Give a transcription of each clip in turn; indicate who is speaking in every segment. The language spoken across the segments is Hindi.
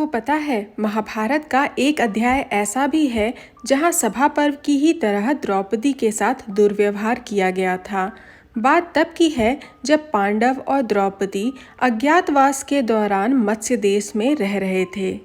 Speaker 1: आपको पता है, महाभारत का एक अध्याय ऐसा भी है जहां सभा पर्व की ही तरह द्रौपदी के साथ दुर्व्यवहार किया गया था। बात तब की है जब पांडव और द्रौपदी अज्ञातवास के दौरान मत्स्य देश में रह रहे थे,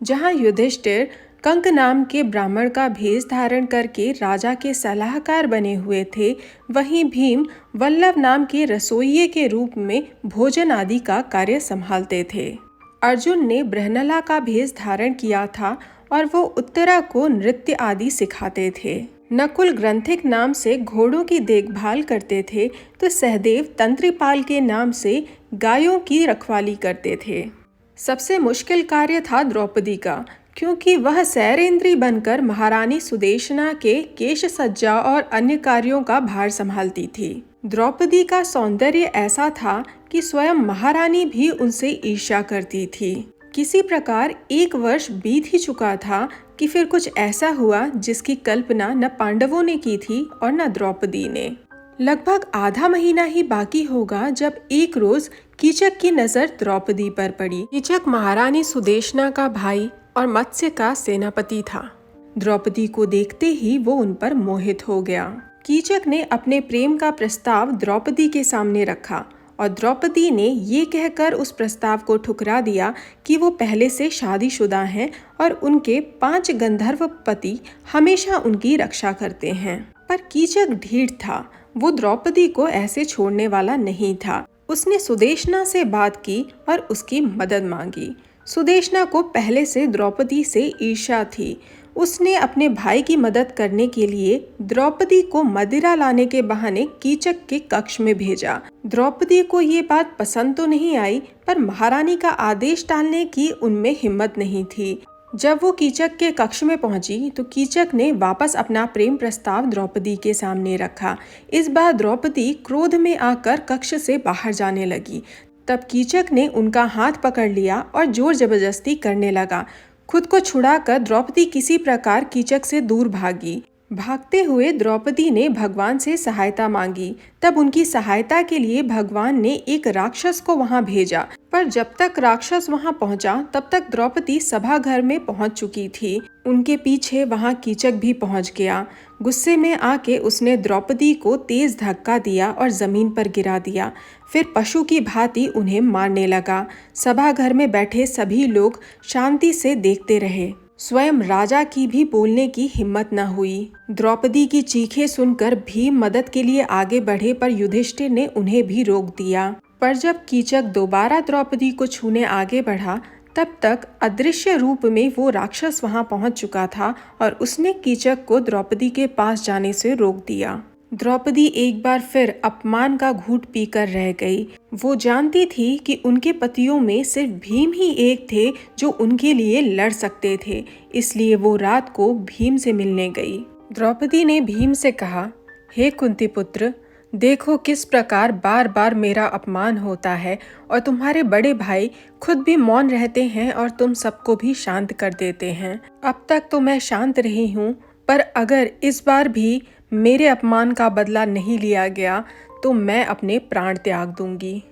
Speaker 1: जहां युधिष्ठिर कंक नाम के ब्राह्मण का भेष धारण करके राजा के सलाहकार बने हुए थे। वहीं भीम वल्लभ नाम के रसोइये के रूप में भोजन आदि का कार्य संभालते थे। अर्जुन ने बृहनला का भेष धारण किया था और वो उत्तरा को नृत्य आदि सिखाते थे। नकुल ग्रंथिक नाम से घोड़ों की देखभाल करते थे, तो सहदेव तंत्रिपाल के नाम से गायों की रखवाली करते थे। सबसे मुश्किल कार्य था द्रौपदी का, क्योंकि वह सैरेंद्री बनकर महारानी सुदेशना के केश सज्जा और अन्य कार्यों का भार संभालती थी। द्रौपदी का सौंदर्य ऐसा था कि स्वयं महारानी भी उनसे ईर्ष्या करती थी। किसी प्रकार 1 वर्ष बीत ही चुका था कि फिर कुछ ऐसा हुआ जिसकी कल्पना न पांडवों ने की थी और न द्रौपदी ने। लगभग आधा महीना ही बाकी होगा जब एक रोज कीचक की नजर द्रौपदी पर पड़ी। कीचक महारानी सुदेशना का भाई और मत्स्य का सेनापति था। द्रौपदी को देखते ही वो उन पर मोहित हो गया। कीचक ने अपने प्रेम का प्रस्ताव द्रौपदी के सामने रखा और द्रौपदी ने ये कहकर उस प्रस्ताव को ठुकरा दिया कि वो पहले से शादीशुदा हैं और उनके 5 गंधर्व पति हमेशा उनकी रक्षा करते हैं। पर कीचक ढीठ था, वो द्रौपदी को ऐसे छोड़ने वाला नहीं था। उसने सुदेशना से बात की और उसकी मदद मांगी। सुदेशना को पहले से द्रौपदी से ईर्ष्या थी। उसने अपने भाई की मदद करने के लिए द्रौपदी को मदिरा लाने के बहाने कीचक के कक्ष में भेजा। द्रौपदी को ये बात पसंद तो नहीं आई, पर महारानी का आदेश टालने की उनमें हिम्मत नहीं थी। जब वो कीचक के कक्ष में पहुंची तो कीचक ने वापस अपना प्रेम प्रस्ताव द्रौपदी के सामने रखा। इस बार द्रौपदी क्रोध में आकर कक्ष से बाहर जाने लगी। तब कीचक ने उनका हाथ पकड़ लिया और जोर जबरदस्ती करने लगा। खुद को छुड़ाकर द्रौपदी किसी प्रकार कीचक से दूर भागी। भागते हुए द्रौपदी ने भगवान से सहायता मांगी। तब उनकी सहायता के लिए भगवान ने एक राक्षस को वहां भेजा, पर जब तक राक्षस वहां पहुंचा तब तक द्रौपदी सभा घर में पहुंच चुकी थी। उनके पीछे वहां कीचक भी पहुंच गया। गुस्से में आके उसने द्रौपदी को तेज धक्का दिया और जमीन पर गिरा दिया। फिर पशु की भांति उन्हें मारने लगा। सभा घर में बैठे सभी लोग शांति से देखते रहे। स्वयं राजा की भी बोलने की हिम्मत न हुई। द्रौपदी की चीखें सुनकर भीम मदद के लिए आगे बढ़े, पर युधिष्ठिर ने उन्हें भी रोक दिया। पर जब कीचक दोबारा द्रौपदी को छूने आगे बढ़ा, तब तक अदृश्य रूप में वो राक्षस वहां पहुंच चुका था और उसने कीचक को द्रौपदी के पास जाने से रोक दिया। द्रौपदी एक बार फिर अपमान का घूंट पीकर रह गई। वो जानती थी कि उनके पतियों में सिर्फ भीम ही एक थे जो उनके लिए लड़ सकते थे, इसलिए वो रात को भीम से मिलने गई। द्रौपदी ने भीम से कहा, हे कुंती पुत्र, देखो किस प्रकार बार बार मेरा अपमान होता है और तुम्हारे बड़े भाई खुद भी मौन रहते हैं और तुम सबको भी शांत कर देते हैं। अब तक तो मैं शांत रही हूँ, पर अगर इस बार भी मेरे अपमान का बदला नहीं लिया गया तो मैं अपने प्राण त्याग दूंगी।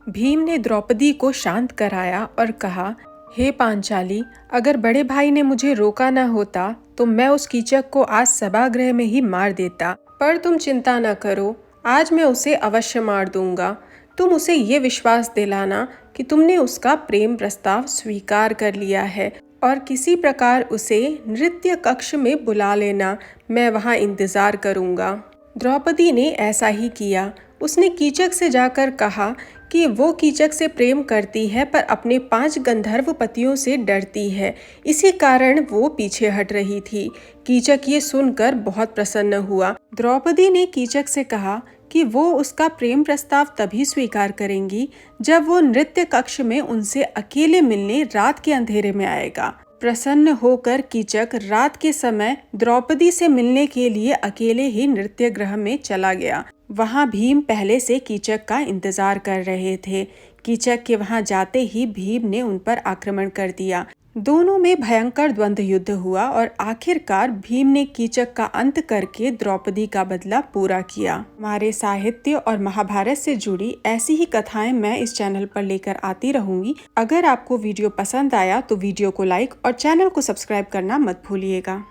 Speaker 1: भीम ने द्रौपदी को शांत कराया और कहा, हे पांचाली, अगर बड़े भाई ने मुझे रोका न होता तो मैं उस कीचक को आज सभागृह में ही मार देता। पर तुम चिंता न करो, आज मैं उसे अवश्य मार दूंगा। तुम उसे ये विश्वास दिलाना कि तुमने उसका प्रेम प्रस्ताव स्वीकार कर लिया है और किसी प्रकार उसे नृत्य कक्ष में बुला लेना, मैं वहां इंतजार करूंगा। द्रौपदी ने ऐसा ही किया। उसने कीचक से जाकर कहा कि वो कीचक से प्रेम करती है, पर अपने 5 गंधर्व पतियों से डरती है, इसी कारण वो पीछे हट रही थी। कीचक ये सुनकर बहुत प्रसन्न हुआ। द्रौपदी ने कीचक से कहा कि वो उसका प्रेम प्रस्ताव तभी स्वीकार करेंगी जब वो नृत्य कक्ष में उनसे अकेले मिलने रात के अंधेरे में आएगा। प्रसन्न होकर कीचक रात के समय द्रौपदी से मिलने के लिए अकेले ही नृत्य गृह में चला गया। वहां भीम पहले से कीचक का इंतजार कर रहे थे। कीचक के वहां जाते ही भीम ने उन पर आक्रमण कर दिया। दोनों में भयंकर द्वंद्व युद्ध हुआ और आखिरकार भीम ने कीचक का अंत करके द्रौपदी का बदला पूरा किया। हमारे साहित्य और महाभारत से जुड़ी ऐसी ही कथाएं मैं इस चैनल पर लेकर आती रहूंगी। अगर आपको वीडियो पसंद आया तो वीडियो को लाइक और चैनल को सब्सक्राइब करना मत भूलिएगा।